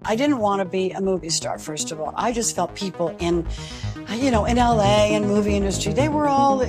I didn't want to be a movie star, first of all. I just felt people in LA and movie industry, they were all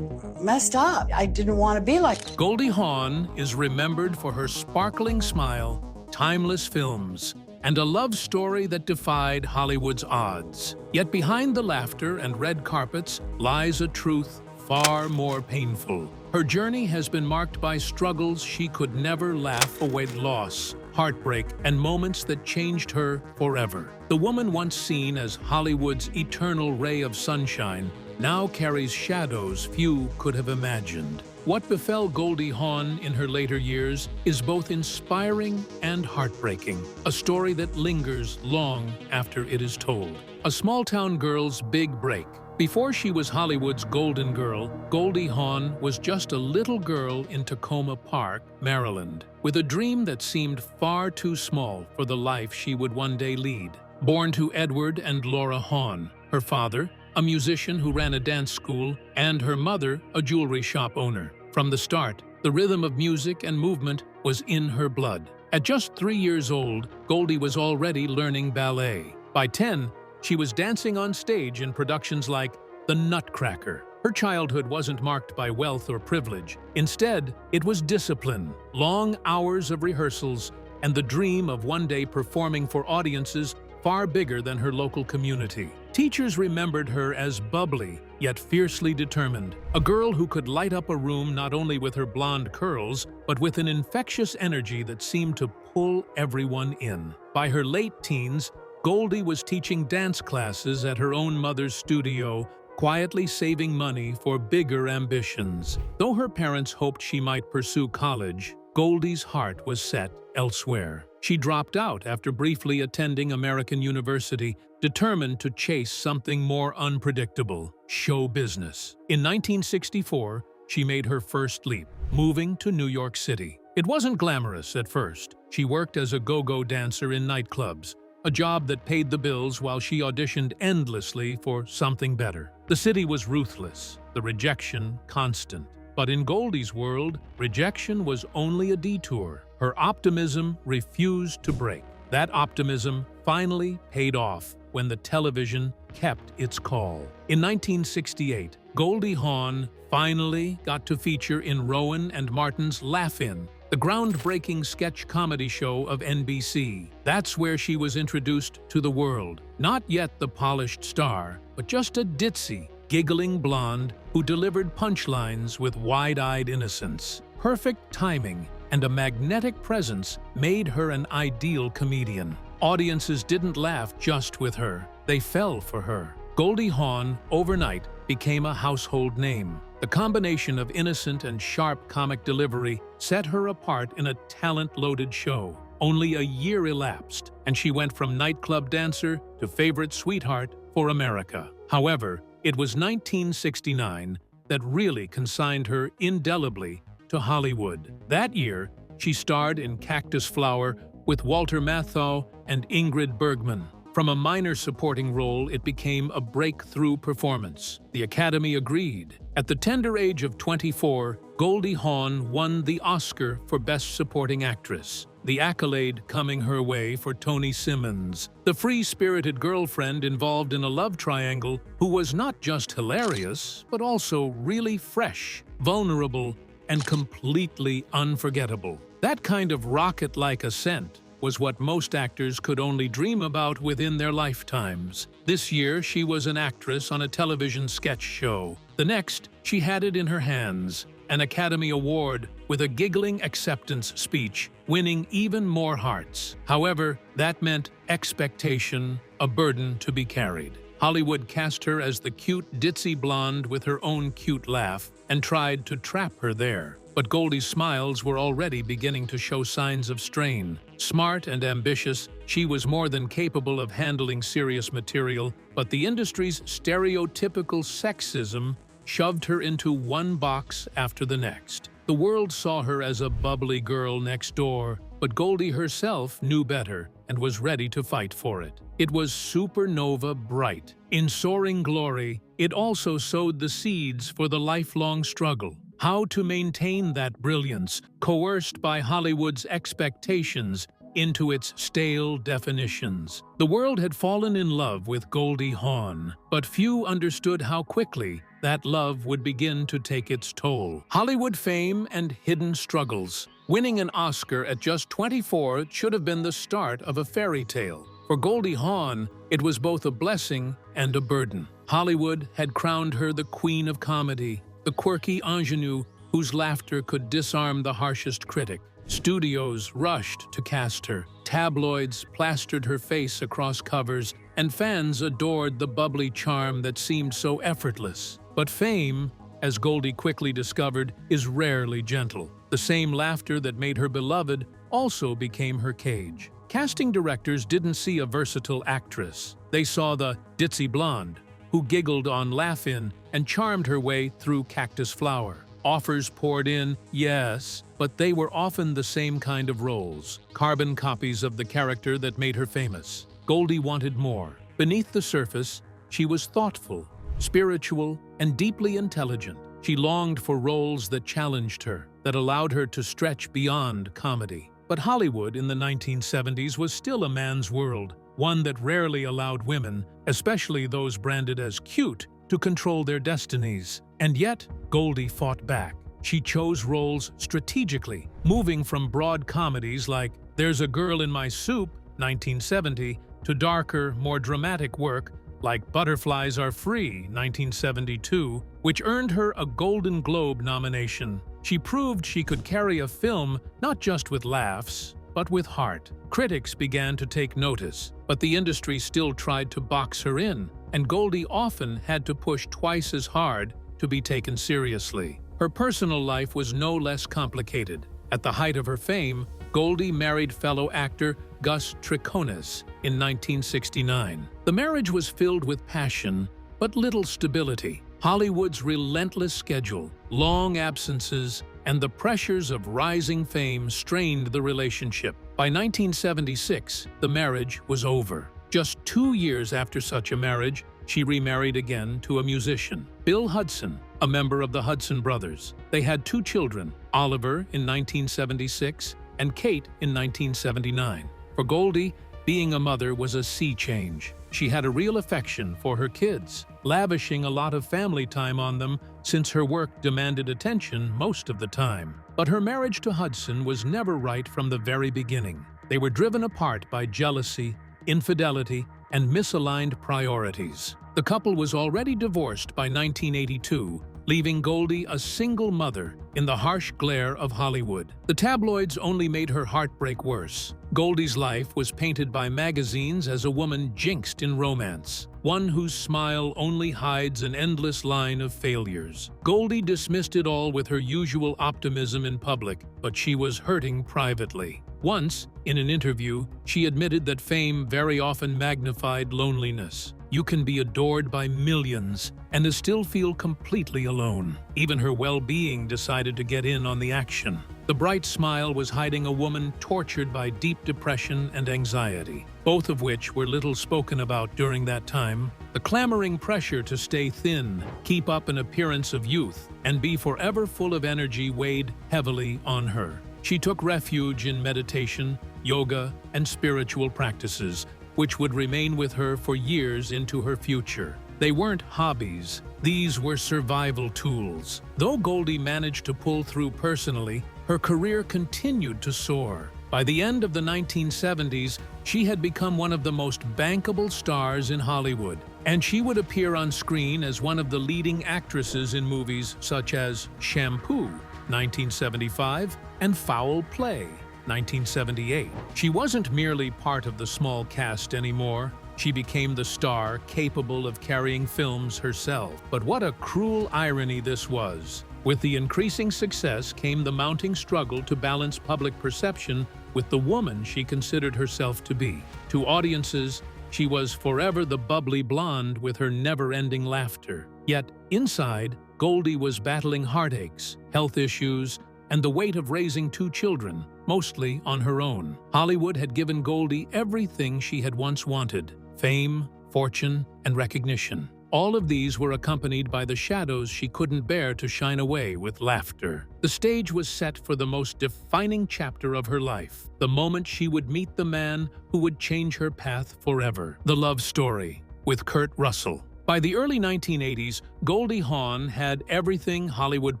messed up. I didn't want to be like. Goldie Hawn is remembered for her sparkling smile, timeless films, and a love story that defied Hollywood's odds. Yet behind the laughter and red carpets lies a truth far more painful. Her journey has been marked by struggles she could never laugh away, loss, heartbreak, and moments that changed her forever. The woman once seen as Hollywood's eternal ray of sunshine now carries shadows few could have imagined. What befell Goldie Hawn in her later years is both inspiring and heartbreaking, a story that lingers long after it is told. A small-town girl's big break. Before she was Hollywood's golden girl, Goldie Hawn was just a little girl in Tacoma Park, Maryland, with a dream that seemed far too small for the life she would one day lead. Born to Edward and Laura Hawn, her father, a musician who ran a dance school, and her mother, a jewelry shop owner. From the start, the rhythm of music and movement was in her blood. At just 3 years old, Goldie was already learning ballet. By 10, she was dancing on stage in productions like The Nutcracker. Her childhood wasn't marked by wealth or privilege. Instead, it was discipline, long hours of rehearsals, and the dream of one day performing for audiences far bigger than her local community. Teachers remembered her as bubbly, yet fiercely determined, a girl who could light up a room not only with her blonde curls, but with an infectious energy that seemed to pull everyone in. By her late teens, Goldie was teaching dance classes at her own mother's studio, quietly saving money for bigger ambitions. Though her parents hoped she might pursue college, Goldie's heart was set elsewhere. She dropped out after briefly attending American University, determined to chase something more unpredictable: show business. In 1964, she made her first leap, moving to New York City. It wasn't glamorous at first. She worked as a go-go dancer in nightclubs, a job that paid the bills while she auditioned endlessly for something better. The city was ruthless, the rejection constant. But in Goldie's world, rejection was only a detour. Her optimism refused to break. That optimism finally paid off when the television kept its call. In 1968, Goldie Hawn finally got to feature in Rowan and Martin's Laugh-In, the groundbreaking sketch comedy show of NBC. That's where she was introduced to the world. Not yet the polished star, but just a ditzy, giggling blonde who delivered punchlines with wide-eyed innocence. Perfect timing and a magnetic presence made her an ideal comedian. Audiences didn't laugh just with her, they fell for her. Goldie Hawn, overnight, became a household name. The combination of innocent and sharp comic delivery set her apart in a talent-loaded show. Only a year elapsed, and she went from nightclub dancer to favorite sweetheart for America. However, it was 1969 that really consigned her indelibly to Hollywood. That year, she starred in Cactus Flower with Walter Matthau and Ingrid Bergman. From a minor supporting role, it became a breakthrough performance. The Academy agreed. At the tender age of 24, Goldie Hawn won the Oscar for Best Supporting Actress, the accolade coming her way for Tony Simmons, the free-spirited girlfriend involved in a love triangle who was not just hilarious, but also really fresh, vulnerable, and completely unforgettable. That kind of rocket-like ascent was what most actors could only dream about within their lifetimes. This year, she was an actress on a television sketch show. The next, she had it in her hands, an Academy Award with a giggling acceptance speech, winning even more hearts. However, that meant expectation, a burden to be carried. Hollywood cast her as the cute, ditzy blonde with her own cute laugh and tried to trap her there. But Goldie's smiles were already beginning to show signs of strain. Smart and ambitious, she was more than capable of handling serious material, but the industry's stereotypical sexism shoved her into one box after the next. The world saw her as a bubbly girl next door, but Goldie herself knew better and was ready to fight for it. It was supernova bright. In soaring glory, it also sowed the seeds for the lifelong struggle. How to maintain that brilliance, coerced by Hollywood's expectations, into its stale definitions. The world had fallen in love with Goldie Hawn, but few understood how quickly that love would begin to take its toll. Hollywood fame and hidden struggles. Winning an Oscar at just 24 should have been the start of a fairy tale. For Goldie Hawn, it was both a blessing and a burden. Hollywood had crowned her the queen of comedy, the quirky ingenue whose laughter could disarm the harshest critic. Studios rushed to cast her, tabloids plastered her face across covers, and fans adored the bubbly charm that seemed so effortless. But fame, as Goldie quickly discovered, is rarely gentle. The same laughter that made her beloved also became her cage. Casting directors didn't see a versatile actress. They saw the ditzy blonde, who giggled on Laugh-In and charmed her way through Cactus Flower. Offers poured in, yes, but they were often the same kind of roles, carbon copies of the character that made her famous. Goldie wanted more. Beneath the surface, she was thoughtful, spiritual, and deeply intelligent. She longed for roles that challenged her, that allowed her to stretch beyond comedy. But Hollywood in the 1970s was still a man's world, one that rarely allowed women, especially those branded as cute, to control their destinies. And yet, Goldie fought back. She chose roles strategically, moving from broad comedies like There's a Girl in My Soup, 1970, to darker, more dramatic work like Butterflies Are Free, 1972, which earned her a Golden Globe nomination. She proved she could carry a film not just with laughs, but with heart. Critics began to take notice, but the industry still tried to box her in, and Goldie often had to push twice as hard to be taken seriously. Her personal life was no less complicated. At the height of her fame, Goldie married fellow actor Gus Triconis in 1969. The marriage was filled with passion, but little stability. Hollywood's relentless schedule, long absences, and the pressures of rising fame strained the relationship. By 1976, the marriage was over. Just 2 years after such a marriage, she remarried again to a musician, Bill Hudson, a member of the Hudson Brothers. They had 2 children, Oliver in 1976 and Kate in 1979. For Goldie, being a mother was a sea change. She had a real affection for her kids, lavishing a lot of family time on them since her work demanded attention most of the time. But her marriage to Hudson was never right from the very beginning. They were driven apart by jealousy, infidelity, and misaligned priorities. The couple was already divorced by 1982, leaving Goldie a single mother in the harsh glare of Hollywood. The tabloids only made her heartbreak worse. Goldie's life was painted by magazines as a woman jinxed in romance, one whose smile only hides an endless line of failures. Goldie dismissed it all with her usual optimism in public, but she was hurting privately. Once, in an interview, she admitted that fame very often magnified loneliness. You can be adored by millions and still feel completely alone. Even her well-being decided to get in on the action. The bright smile was hiding a woman tortured by deep depression and anxiety, both of which were little spoken about during that time. The clamoring pressure to stay thin, keep up an appearance of youth, and be forever full of energy weighed heavily on her. She took refuge in meditation, yoga, and spiritual practices, which would remain with her for years into her future. They weren't hobbies, these were survival tools. Though Goldie managed to pull through personally, her career continued to soar. By the end of the 1970s, she had become one of the most bankable stars in Hollywood, and she would appear on screen as one of the leading actresses in movies such as Shampoo, 1975, and Foul Play, 1978. She wasn't merely part of the small cast anymore. She became the star capable of carrying films herself. But what a cruel irony this was. With the increasing success came the mounting struggle to balance public perception with the woman she considered herself to be. To audiences, she was forever the bubbly blonde with her never-ending laughter. Yet, inside, Goldie was battling heartaches, health issues, and the weight of raising 2 children, mostly on her own. Hollywood had given Goldie everything she had once wanted: fame, fortune, and recognition. All of these were accompanied by the shadows she couldn't bear to shine away with laughter. The stage was set for the most defining chapter of her life, the moment she would meet the man who would change her path forever. The Love Story with Kurt Russell. By the early 1980s, Goldie Hawn had everything Hollywood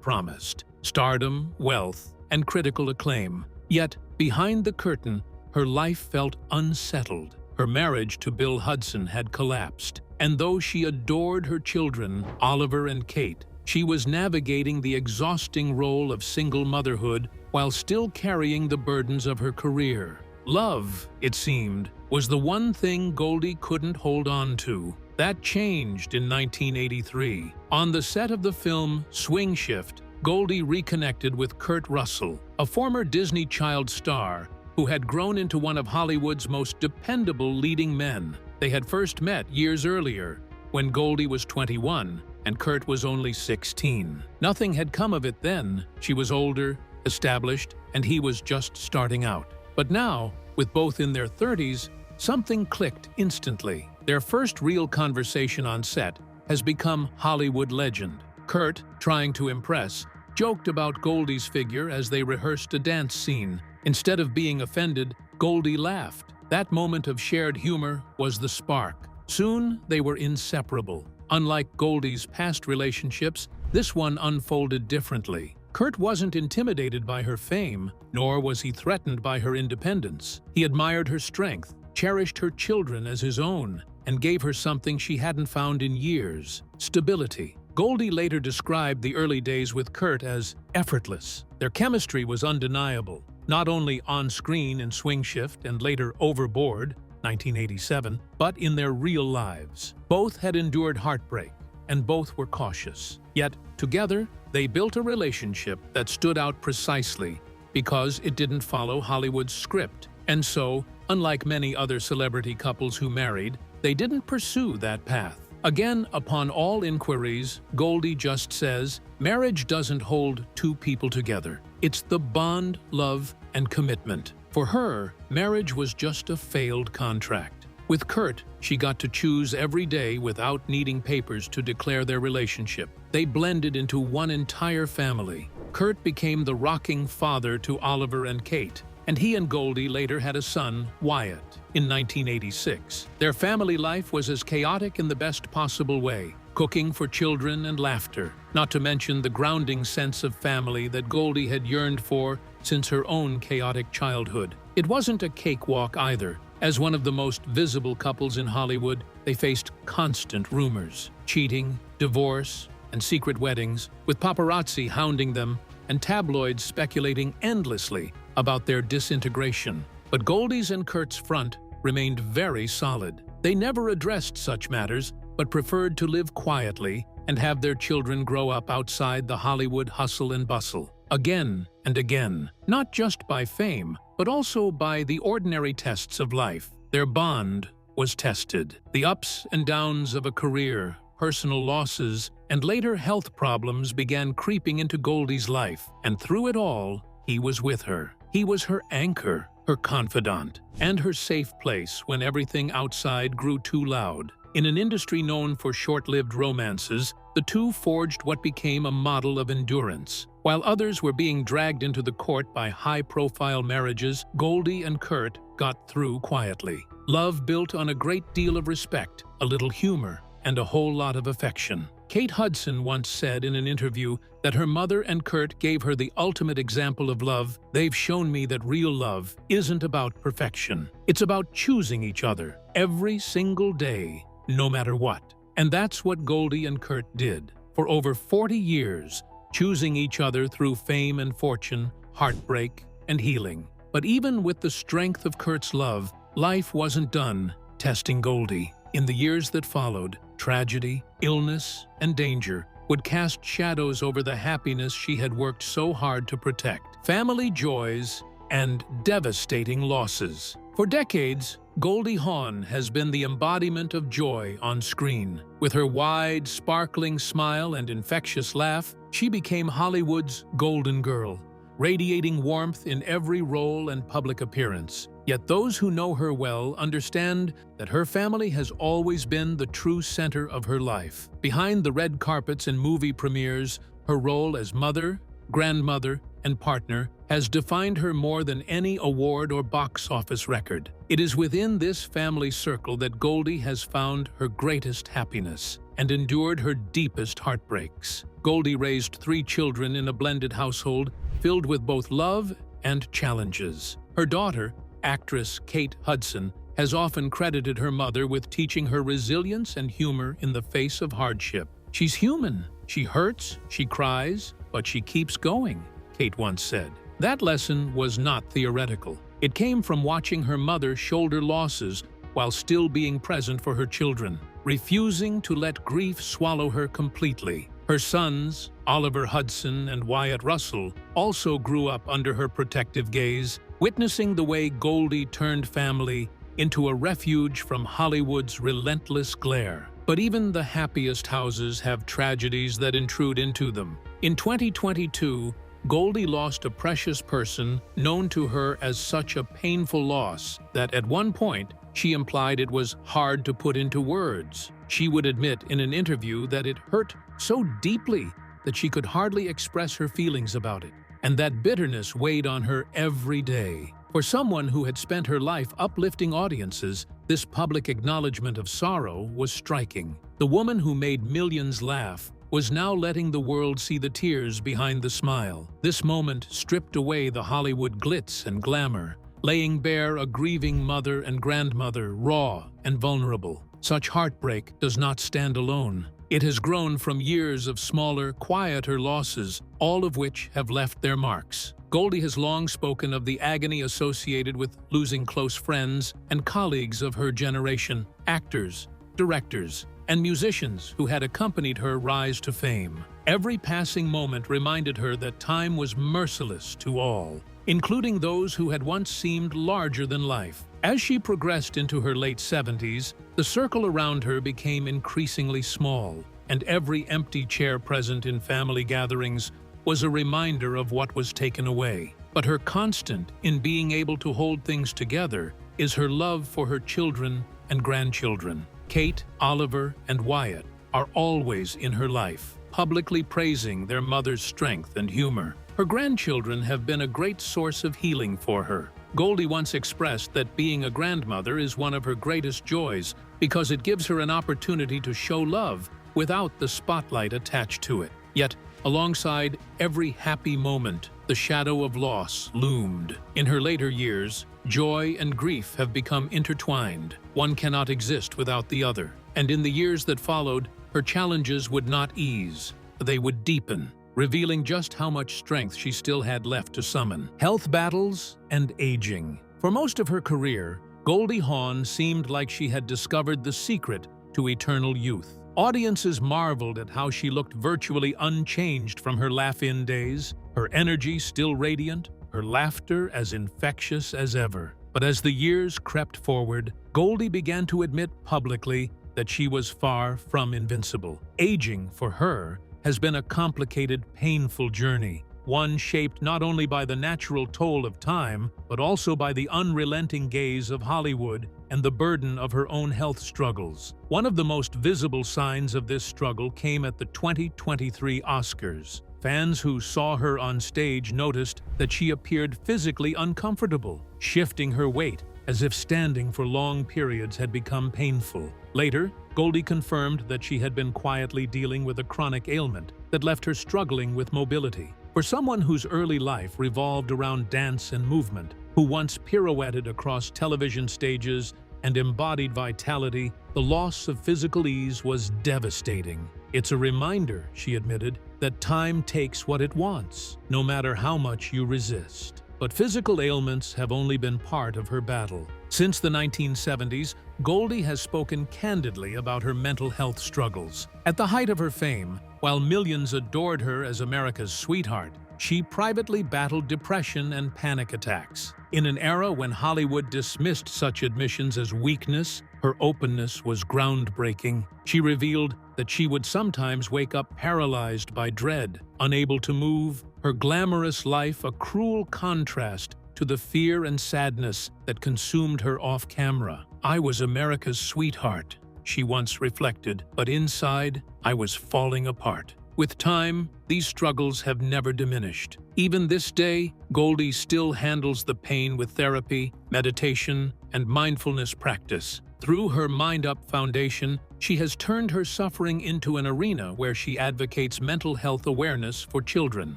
promised: stardom, wealth, and critical acclaim. Yet, behind the curtain, her life felt unsettled. Her marriage to Bill Hudson had collapsed, and though she adored her children, Oliver and Kate, she was navigating the exhausting role of single motherhood while still carrying the burdens of her career. Love, it seemed, was the one thing Goldie couldn't hold on to. That changed in 1983. On the set of the film Swing Shift, Goldie reconnected with Kurt Russell, a former Disney child star who had grown into one of Hollywood's most dependable leading men. They had first met years earlier, when Goldie was 21 and Kurt was only 16. Nothing had come of it then. She was older, established, and he was just starting out. But now, with both in their 30s, something clicked instantly. Their first real conversation on set has become Hollywood legend. Kurt, trying to impress, joked about Goldie's figure as they rehearsed a dance scene. Instead of being offended, Goldie laughed. That moment of shared humor was the spark. Soon, they were inseparable. Unlike Goldie's past relationships, this one unfolded differently. Kurt wasn't intimidated by her fame, nor was he threatened by her independence. He admired her strength, cherished her children as his own, and gave her something she hadn't found in years: stability. Goldie later described the early days with Kurt as effortless. Their chemistry was undeniable, not only on-screen in Swing Shift and later Overboard, 1987, but in their real lives. Both had endured heartbreak, and both were cautious. Yet, together, they built a relationship that stood out precisely because it didn't follow Hollywood's script. And so, unlike many other celebrity couples who married, they didn't pursue that path. Again, upon all inquiries, Goldie just says, marriage doesn't hold two people together. It's the bond, love, and commitment. For her, marriage was just a failed contract. With Kurt, she got to choose every day without needing papers to declare their relationship. They blended into one entire family. Kurt became the rocking father to Oliver and Kate, and he and Goldie later had a son, Wyatt, in 1986. Their family life was as chaotic in the best possible way, cooking for children and laughter, not to mention the grounding sense of family that Goldie had yearned for since her own chaotic childhood. It wasn't a cakewalk either. As one of the most visible couples in Hollywood, they faced constant rumors: cheating, divorce, and secret weddings, with paparazzi hounding them and tabloids speculating endlessly about their disintegration. But Goldie's and Kurt's front remained very solid. They never addressed such matters, but preferred to live quietly and have their children grow up outside the Hollywood hustle and bustle. Again and again, not just by fame, but also by the ordinary tests of life, their bond was tested. The ups and downs of a career, personal losses, and later health problems began creeping into Goldie's life, and through it all, he was with her. He was her anchor, her confidant, and her safe place when everything outside grew too loud. In an industry known for short-lived romances, the two forged what became a model of endurance. While others were being dragged into the court by high-profile marriages, Goldie and Kurt got through quietly. Love built on a great deal of respect, a little humor, and a whole lot of affection. Kate Hudson once said in an interview that her mother and Kurt gave her the ultimate example of love. They've shown me that real love isn't about perfection. It's about choosing each other every single day, no matter what. And that's what Goldie and Kurt did. For over 40 years, choosing each other through fame and fortune, heartbreak and healing. But even with the strength of Kurt's love, life wasn't done testing Goldie. In the years that followed, tragedy, illness, and danger would cast shadows over the happiness she had worked so hard to protect. Family joys and devastating losses. For decades, Goldie Hawn has been the embodiment of joy on screen. With her wide, sparkling smile and infectious laugh, she became Hollywood's golden girl, radiating warmth in every role and public appearance. Yet those who know her well understand that her family has always been the true center of her life. Behind the red carpets and movie premieres, her role as mother, grandmother, and partner has defined her more than any award or box office record. It is within this family circle that Goldie has found her greatest happiness and endured her deepest heartbreaks. Goldie raised 3 children in a blended household filled with both love and challenges. Her daughter, actress Kate Hudson, has often credited her mother with teaching her resilience and humor in the face of hardship. "She's human. She hurts, she cries, but she keeps going," Kate once said. That lesson was not theoretical. It came from watching her mother shoulder losses while still being present for her children, refusing to let grief swallow her completely. Her sons, Oliver Hudson and Wyatt Russell, also grew up under her protective gaze, witnessing the way Goldie turned family into a refuge from Hollywood's relentless glare. But even the happiest houses have tragedies that intrude into them. In 2022, Goldie lost a precious person known to her as such a painful loss that at one point she implied it was hard to put into words. She would admit in an interview that it hurt so deeply that she could hardly express her feelings about it, and that bitterness weighed on her every day. For someone who had spent her life uplifting audiences, this public acknowledgement of sorrow was striking. The woman who made millions laugh was now letting the world see the tears behind the smile. This moment stripped away the Hollywood glitz and glamour, laying bare a grieving mother and grandmother, raw and vulnerable. Such heartbreak does not stand alone. It has grown from years of smaller, quieter losses, all of which have left their marks. Goldie has long spoken of the agony associated with losing close friends and colleagues of her generation, actors, directors, and musicians who had accompanied her rise to fame. Every passing moment reminded her that time was merciless to all, including those who had once seemed larger than life. As she progressed into her late 70s, the circle around her became increasingly small, and every empty chair present in family gatherings was a reminder of what was taken away. But her constant in being able to hold things together is her love for her children and grandchildren. Kate, Oliver, and Wyatt are always in her life, publicly praising their mother's strength and humor. Her grandchildren have been a great source of healing for her. Goldie once expressed that being a grandmother is one of her greatest joys because it gives her an opportunity to show love without the spotlight attached to it. Yet, alongside every happy moment, the shadow of loss loomed. In her later years, joy and grief have become intertwined. One cannot exist without the other. And in the years that followed, her challenges would not ease. They would deepen, revealing just how much strength she still had left to summon. Health battles and aging. For most of her career, Goldie Hawn seemed like she had discovered the secret to eternal youth. Audiences marveled at how she looked virtually unchanged from her laugh-in days, her energy still radiant, her laughter as infectious as ever. But as the years crept forward, Goldie began to admit publicly that she was far from invincible. Aging, for her, has been a complicated, painful journey, one shaped not only by the natural toll of time, but also by the unrelenting gaze of Hollywood and the burden of her own health struggles. One of the most visible signs of this struggle came at the 2023 Oscars. Fans who saw her on stage noticed that she appeared physically uncomfortable, shifting her weight as if standing for long periods had become painful. Later, Goldie confirmed that she had been quietly dealing with a chronic ailment that left her struggling with mobility. For someone whose early life revolved around dance and movement, who once pirouetted across television stages and embodied vitality, the loss of physical ease was devastating. It's a reminder, she admitted, that time takes what it wants, no matter how much you resist. But physical ailments have only been part of her battle. Since the 1970s, Goldie has spoken candidly about her mental health struggles. At the height of her fame, while millions adored her as America's sweetheart, she privately battled depression and panic attacks. In an era when Hollywood dismissed such admissions as weakness, her openness was groundbreaking. She revealed that she would sometimes wake up paralyzed by dread, unable to move, her glamorous life a cruel contrast to the fear and sadness that consumed her off-camera. "I was America's sweetheart," she once reflected, "but inside, I was falling apart." With time, these struggles have never diminished. Even this day, Goldie still handles the pain with therapy, meditation, and mindfulness practice. Through her Mind Up Foundation, she has turned her suffering into an arena where she advocates mental health awareness for children.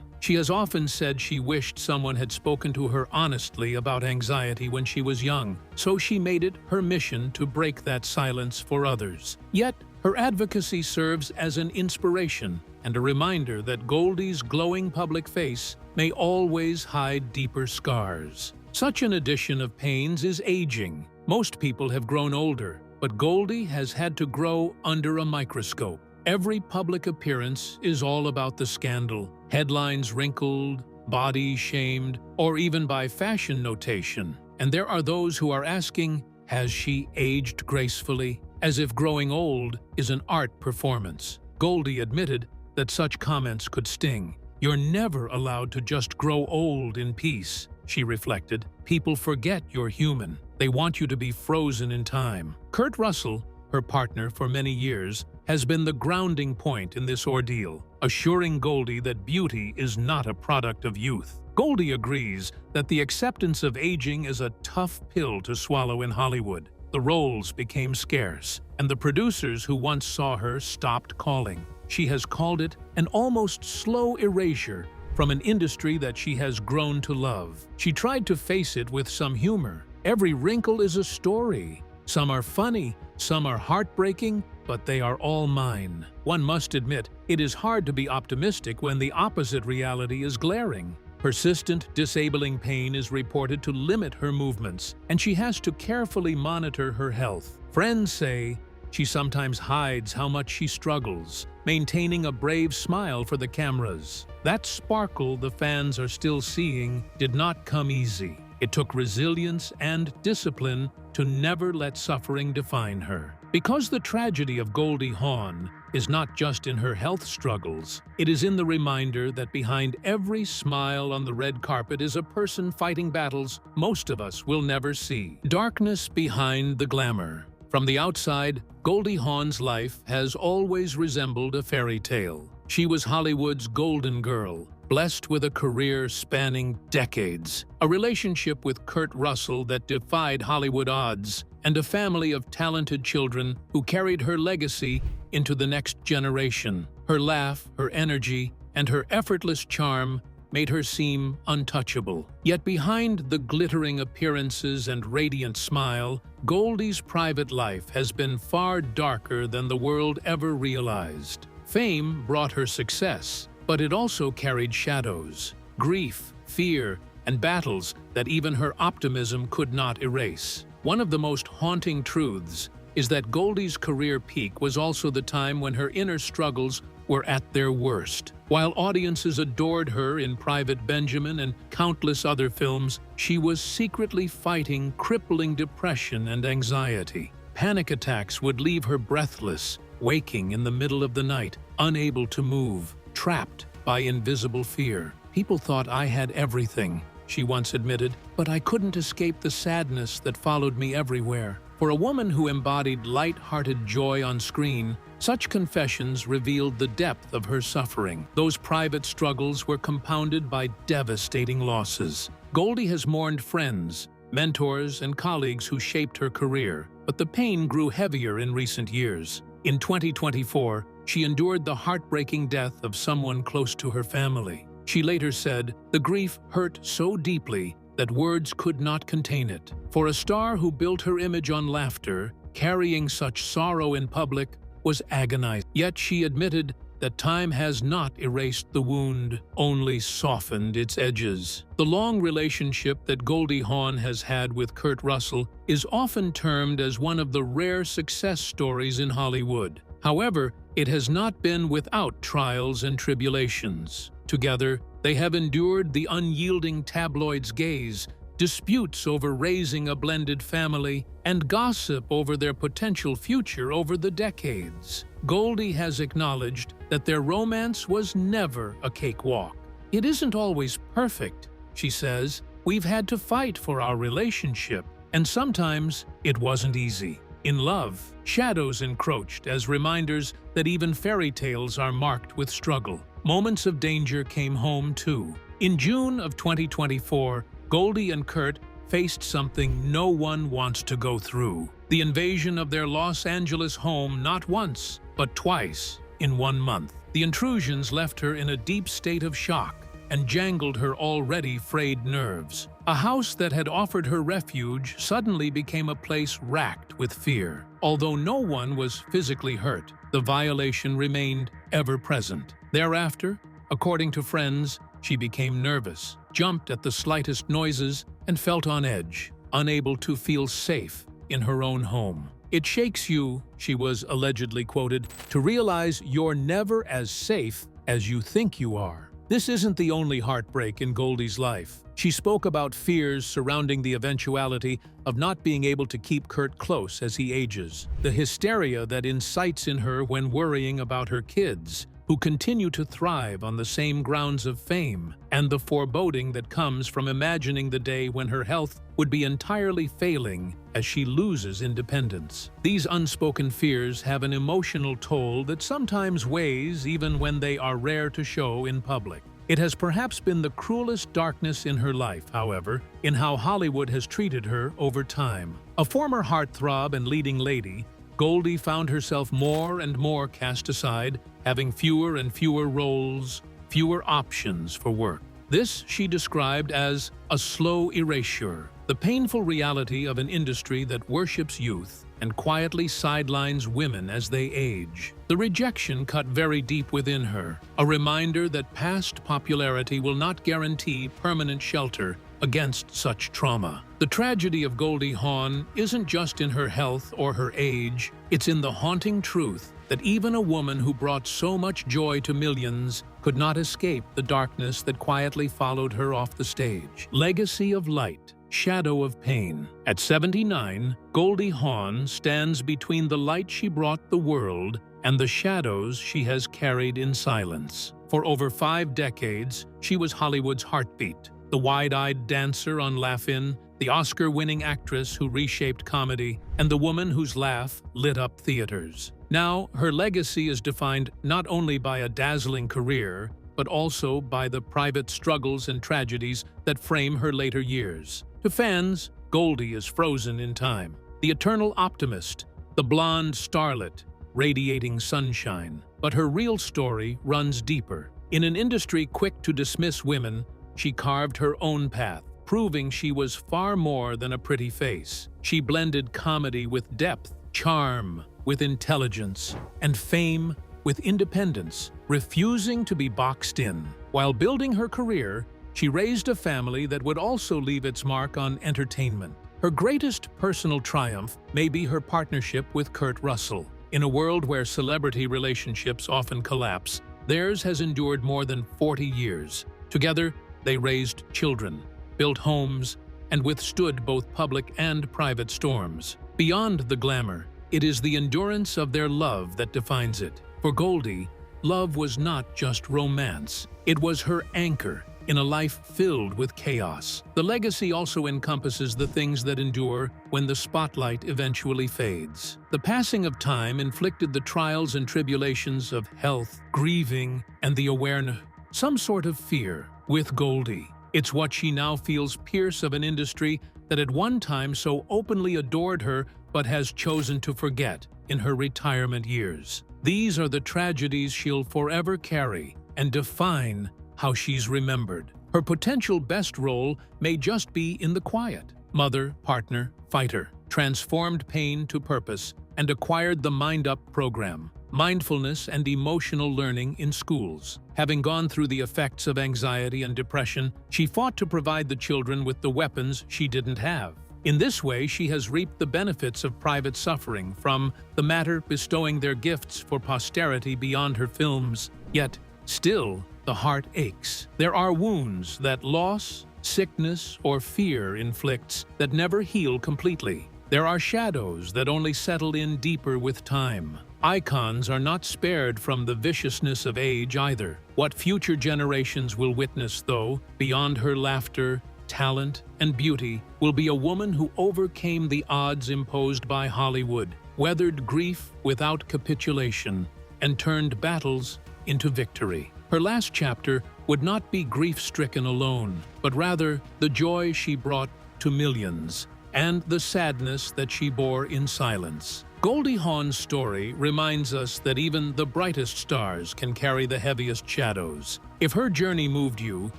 She has often said she wished someone had spoken to her honestly about anxiety when she was young, so she made it her mission to break that silence for others. Yet, her advocacy serves as an inspiration and a reminder that Goldie's glowing public face may always hide deeper scars. Such an addition of pains is aging. Most people have grown older, but Goldie has had to grow under a microscope. Every public appearance is all about the scandal, headlines wrinkled, bodies shamed, or even by fashion notation. And there are those who are asking, has she aged gracefully? As if growing old is an art performance. Goldie admitted that such comments could sting. "You're never allowed to just grow old in peace," she reflected. "People forget you're human. They want you to be frozen in time." Kurt Russell, her partner for many years, has been the grounding point in this ordeal, assuring Goldie that beauty is not a product of youth. Goldie agrees that the acceptance of aging is a tough pill to swallow in Hollywood. The roles became scarce, and the producers who once saw her stopped calling. She has called it an almost slow erasure from an industry that she has grown to love. She tried to face it with some humor. Every wrinkle is a story. Some are funny, some are heartbreaking, but they are all mine. One must admit, it is hard to be optimistic when the opposite reality is glaring. Persistent, disabling pain is reported to limit her movements, and she has to carefully monitor her health. Friends say she sometimes hides how much she struggles, maintaining a brave smile for the cameras. That sparkle the fans are still seeing did not come easy. It took resilience and discipline to never let suffering define her. Because the tragedy of Goldie Hawn is not just in her health struggles, it is in the reminder that behind every smile on the red carpet is a person fighting battles most of us will never see. Darkness behind the glamour. From the outside, Goldie Hawn's life has always resembled a fairy tale. She was Hollywood's golden girl, blessed with a career spanning decades, a relationship with Kurt Russell that defied Hollywood odds, and a family of talented children who carried her legacy into the next generation. Her laugh, her energy, and her effortless charm made her seem untouchable. Yet behind the glittering appearances and radiant smile, Goldie's private life has been far darker than the world ever realized. Fame brought her success, but it also carried shadows, grief, fear, and battles that even her optimism could not erase. One of the most haunting truths is that Goldie's career peak was also the time when her inner struggles were at their worst. While audiences adored her in Private Benjamin and countless other films, she was secretly fighting crippling depression and anxiety. Panic attacks would leave her breathless, waking in the middle of the night, unable to move, trapped by invisible fear. "People thought I had everything," she once admitted, "but I couldn't escape the sadness that followed me everywhere." For a woman who embodied light-hearted joy on screen, such confessions revealed the depth of her suffering. Those private struggles were compounded by devastating losses. Goldie has mourned friends, mentors, and colleagues who shaped her career, but the pain grew heavier in recent years. In 2024, she endured the heartbreaking death of someone close to her family. She later said, "The grief hurt so deeply that words could not contain it." For a star who built her image on laughter, carrying such sorrow in public was agonizing. Yet she admitted that time has not erased the wound, only softened its edges. The long relationship that Goldie Hawn has had with Kurt Russell is often termed as one of the rare success stories in Hollywood. However, it has not been without trials and tribulations. Together, they have endured the unyielding tabloid's gaze, disputes over raising a blended family, and gossip over their potential future over the decades. Goldie has acknowledged that their romance was never a cakewalk. "It isn't always perfect," she says. "We've had to fight for our relationship, and sometimes it wasn't easy." In love, shadows encroached as reminders that even fairy tales are marked with struggle. Moments of danger came home too. In June of 2024, Goldie and Kurt faced something no one wants to go through: the invasion of their Los Angeles home not once, but twice in 1 month. The intrusions left her in a deep state of shock and jangled her already frayed nerves. A house that had offered her refuge suddenly became a place racked with fear. Although no one was physically hurt, the violation remained ever present. Thereafter, according to friends, she became nervous, jumped at the slightest noises, and felt on edge, unable to feel safe in her own home. "It shakes you," she was allegedly quoted, "to realize you're never as safe as you think you are." This isn't the only heartbreak in Goldie's life. She spoke about fears surrounding the eventuality of not being able to keep Kurt close as he ages, the hysteria that incites in her when worrying about her kids, who continue to thrive on the same grounds of fame, and the foreboding that comes from imagining the day when her health would be entirely failing as she loses independence. These unspoken fears have an emotional toll that sometimes weighs even when they are rare to show in public. It has perhaps been the cruelest darkness in her life, however, in how Hollywood has treated her over time. A former heartthrob and leading lady, Goldie found herself more and more cast aside, having fewer and fewer roles, fewer options for work. This she described as a slow erasure, the painful reality of an industry that worships youth and quietly sidelines women as they age. The rejection cut very deep within her, a reminder that past popularity will not guarantee permanent shelter against such trauma. The tragedy of Goldie Hawn isn't just in her health or her age, it's in the haunting truth that even a woman who brought so much joy to millions could not escape the darkness that quietly followed her off the stage. Legacy of light, shadow of pain. At 79, Goldie Hawn stands between the light she brought the world and the shadows she has carried in silence. For over 5 decades, she was Hollywood's heartbeat, the wide-eyed dancer on Laugh-In, the Oscar-winning actress who reshaped comedy, and the woman whose laugh lit up theaters. Now, her legacy is defined not only by a dazzling career, but also by the private struggles and tragedies that frame her later years. To fans, Goldie is frozen in time, the eternal optimist, the blonde starlet, radiating sunshine. But her real story runs deeper. In an industry quick to dismiss women, she carved her own path, proving she was far more than a pretty face. She blended comedy with depth, charm with intelligence, and fame with independence, refusing to be boxed in. While building her career, she raised a family that would also leave its mark on entertainment. Her greatest personal triumph may be her partnership with Kurt Russell. In a world where celebrity relationships often collapse, theirs has endured more than 40 years. Together, they raised children, built homes, and withstood both public and private storms. Beyond the glamour, it is the endurance of their love that defines it. For Goldie, love was not just romance. It was her anchor in a life filled with chaos. The legacy also encompasses the things that endure when the spotlight eventually fades. The passing of time inflicted the trials and tribulations of health, grieving, and the awareness, some sort of fear. With Goldie, it's what she now feels pierce of an industry that at one time so openly adored her but has chosen to forget in her retirement years. These are the tragedies she'll forever carry and define how she's remembered. Her potential best role may just be in the quiet. Mother, partner, fighter, transformed pain to purpose, and acquired the Mind Up program, mindfulness and emotional learning in schools. Having gone through the effects of anxiety and depression, she fought to provide the children with the weapons she didn't have. In this way, she has reaped the benefits of private suffering, from the matter bestowing their gifts for posterity beyond her films. Yet, still, the heart aches. There are wounds that loss, sickness, or fear inflicts that never heal completely. There are shadows that only settle in deeper with time. Icons are not spared from the viciousness of age either. What future generations will witness, though, beyond her laughter, talent, and beauty, will be a woman who overcame the odds imposed by Hollywood, weathered grief without capitulation, and turned battles into victory. Her last chapter would not be grief-stricken alone, but rather the joy she brought to millions, and the sadness that she bore in silence. Goldie Hawn's story reminds us that even the brightest stars can carry the heaviest shadows. If her journey moved you,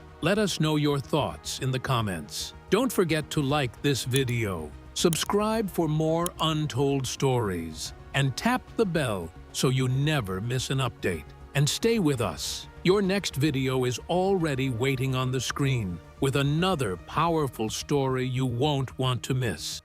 let us know your thoughts in the comments. Don't forget to like this video, subscribe for more untold stories, and tap the bell so you never miss an update. And stay with us. Your next video is already waiting on the screen with another powerful story you won't want to miss.